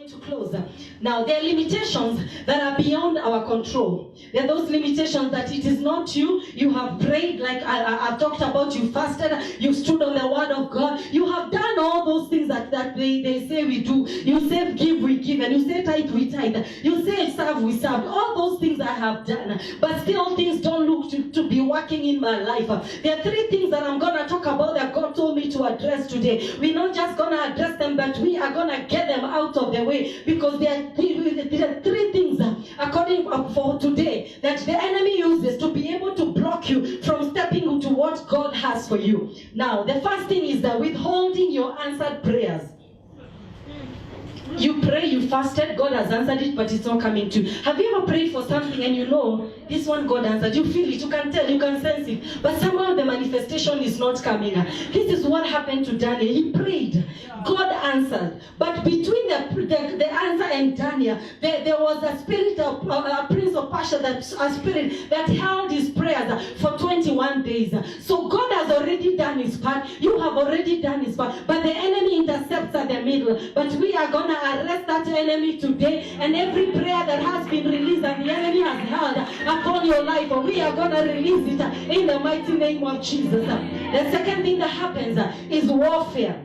To close. Now, there are limitations that are beyond our control. There are those limitations that it is not you. You have prayed, like I've talked about, you fasted, you stood on the word of God. You have done all those things that they say we do. You say give, we give, and you say tithe, we tithe. You say serve, we serve. All those things I have done. But still things don't look to be working in my life. There are 3 things that I'm going to talk about that God told me to address today. We're not just going to address them, but we are going to get them out of the way, because there are 3 things according for today that the enemy uses to be able to block you from stepping into what God has for you. Now, the first thing is that withholding your answered prayers. You pray, you fasted, God has answered it, but it's not coming to you. Have you ever prayed for something and you know this one God answered? You feel it, you can tell, you can sense it, but somehow the manifestation is not coming. This is what happened to Daniel. He prayed, God answered, but between the answer and Daniel, there was a spirit of a prince of Persia, a spirit that held his prayers for 21 days. So God has already done his part. You have already done his part, but the enemy intercepts at the middle. But we are going to arrest that enemy today, and every prayer that has been released and the enemy has held upon your life, we are going to release it in the mighty name of Jesus. The second thing that happens is warfare.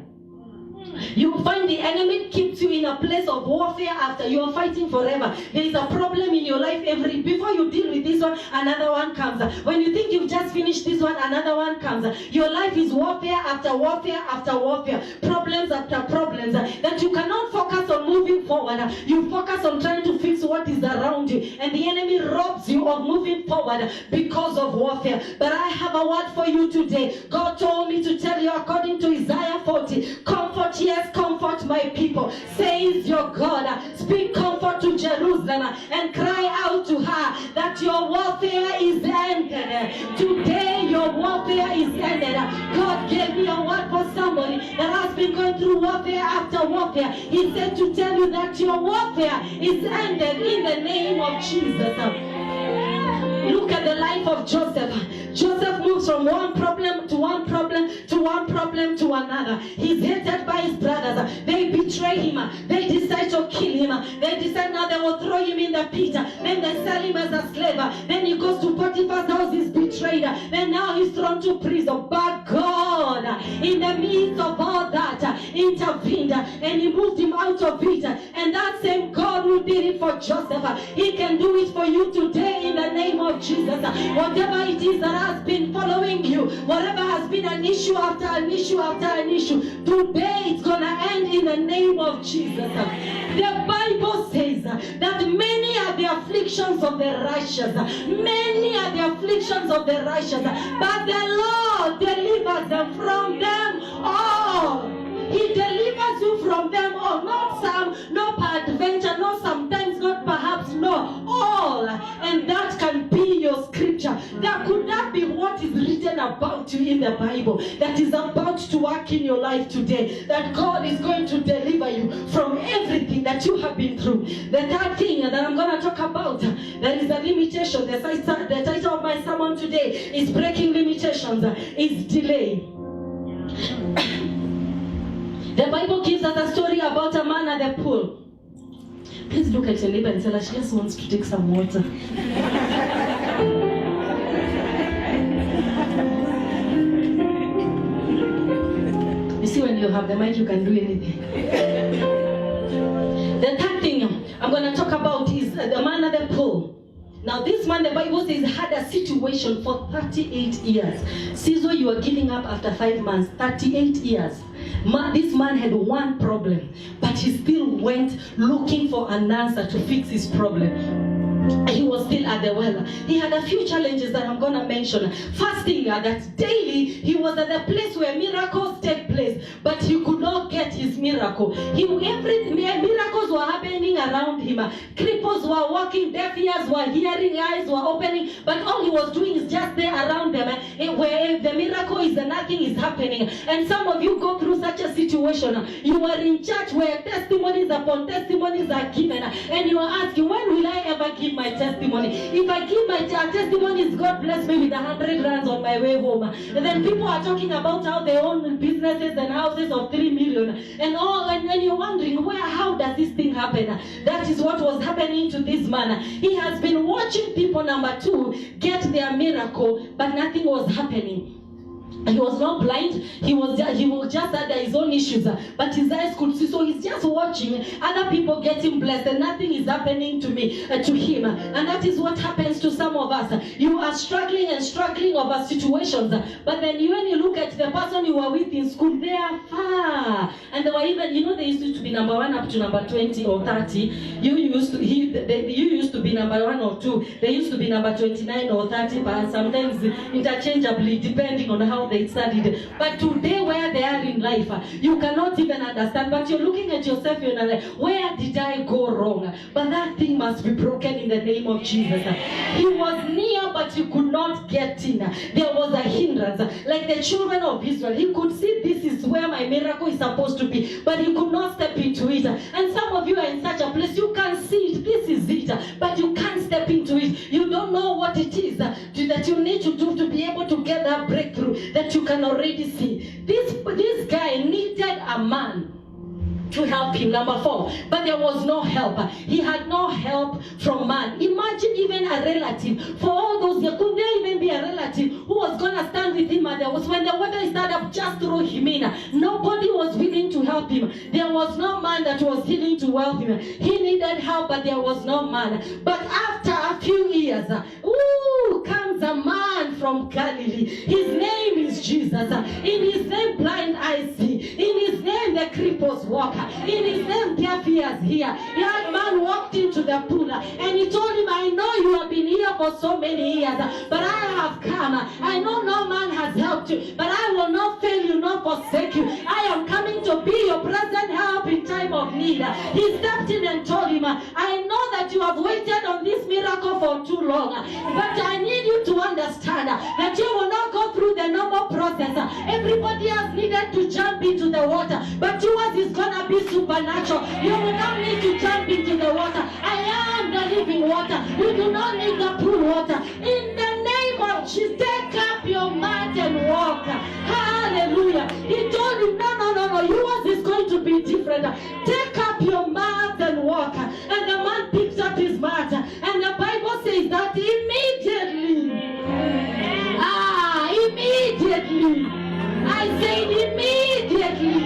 You find the enemy keeps you in a place of warfare after you are fighting forever. There is a problem in your life before you deal with this one, another one comes. When you think you've just finished this one, another one comes. Your life is warfare after warfare after warfare, problems after problems, that you cannot focus on moving forward. You focus on trying to fix what is around you, and the enemy robs you of moving forward because of warfare. But I have a word for you today. God told me to tell you, according to Isaiah 40, comfort, yes, comfort my people, says your God. Speak comfort to Jerusalem and cry out to her that your warfare is ended. Today your warfare is ended. God gave me a word for somebody that has been going through warfare after warfare. He said to tell you that your warfare is ended in the name of Jesus. Look at the life of Joseph. Joseph moves from one problem to one problem to one problem to another. He's hated by his brothers. They betray him. They decide to kill him. They decide now they will throw him in the pit. Then they sell him as a slave. Then he goes to Potiphar's house, he's betrayed. Then now he's thrown to prison. But God, in the midst of all that, intervened and he moved him out of it. And that same God who did it for Joseph, he can do it for you today in the name of Jesus. Whatever it is that has been following you, whatever has been an issue after an issue after an issue, today it's going to end in the name of Jesus. The Bible says that many are the afflictions of the righteous. Many are the afflictions of the righteous, but the Lord delivers them from them all. He delivers you from them all. Not some, not peradventure, not sometimes, not perhaps, no, all. And that can be your scripture. That could not be what is written about you in the Bible that is about to work in your life today. That God is going to deliver you from everything that you have been through. The third thing that I'm going to talk about, there is a limitation. The title of my sermon today is Breaking Limitations, is delay. The Bible gives us a story about a man at the pool. Please look at your neighbor and tell her she just wants to take some water. You see, when you have the mic, you can do anything. The third thing I'm going to talk about is the man at the pool. Now this man, the Bible says, had a situation for 38 years. Caesar, you are giving up after 5 months. 38 years. This man had one problem, but he still went looking for an answer to fix his problem. He was still at the well. He had a few challenges that I'm going to mention. First thing, that daily he was at the place where miracles take place, but he could not get his miracle. Miracles were happening around around him. Cripples were walking, deaf ears were hearing, eyes were opening, but all he was doing is just there around them. Where the miracle is, nothing is happening. And some of you go through such a situation. You are in church where testimonies upon testimonies are given, and you are asking, when will I ever give my testimony? If I give my testimonies, God bless me with 100 rands on my way home. And then people are talking about how they own businesses and houses of 3 million and all, and you're wondering, how does this thing happen? That is what was happening to this man. He has been watching people, number 2, get their miracle, but nothing was happening. He was not blind. He was just had his own issues, but his eyes could see. So he's just watching other people getting blessed, and nothing is happening to him. And that is what happens to some of us. You are struggling over situations, but then when you look at the person you were with in school, they are far, and they were even, they used to be number 1 up to number 20 or 30. You used to be number 1 or 2. They used to be number 29 or 30, but sometimes interchangeably depending on how they studied. But today, where they are in life, you cannot even understand. But you're looking at yourself, you're like, where did I go wrong? But that thing must be broken in the name of Jesus. He was near, but he could not get in. There was a hindrance. Like the children of Israel, he could see this is where my miracle is supposed to be, but he could not step into it. And some of you are in such a place, you can see it, this is it, but you can't step into it. You don't know what it is that you need to do to be able to get that breakthrough that you can already see. This guy needed a man to help him, number 4, but there was no help. He had no help from man. Imagine even a relative. For all those, could there even be a relative who was going to stand with him? And there was, when the water started up, just throw him in. Nobody was willing to help him. There was no man that was willing to help him. He needed help, but there was no man. But after a few years, comes a man from Galilee. His name is Jesus. In his name, blind eyes see. In his name, the cripples walk. In his name, deaf ears hear. That man walked into the pool and he told him, I know you have been here for so many years, but I have come. I know no man has helped you, but I will not fail you, nor forsake you. I am coming to be your present help in time of need. He stepped in and told him, I know that you have waited on this miracle for too long, but I need you to understand that you will not go through the normal process. Everybody has needed to jump into the water, but yours is going to be supernatural. You will not need to jump into the water. I am the living water. You do not need the pool water. In the name of Jesus, take up your mat and walk. Hallelujah. He told him, no, yours is going to be different. Take up your mat and walk. And the man picks up his mat, and the Bible says that immediately, I said immediately,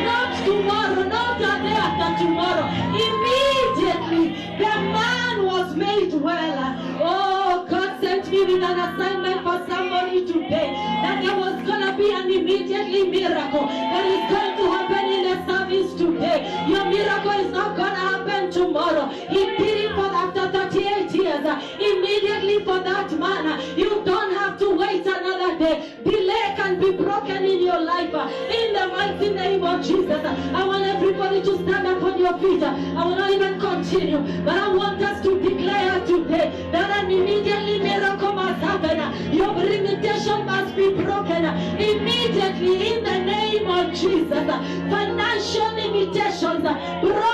not tomorrow, not a day after tomorrow, immediately the man was made well. Oh, God sent me with an assignment for somebody today, that there was going to be an immediately miracle that is going to happen in the service today. Your miracle is not going to happen tomorrow. He did it for after 38 years. Immediately for that man. You don't have to wait another day. Delay can be broken in your life. In the mighty name of Jesus. I want everybody to stand up on your feet. I will not even continue, but I want us to declare today that an immediately miracle must happen. Your limitation must be broken immediately in the name of Jesus. Financial limitations broken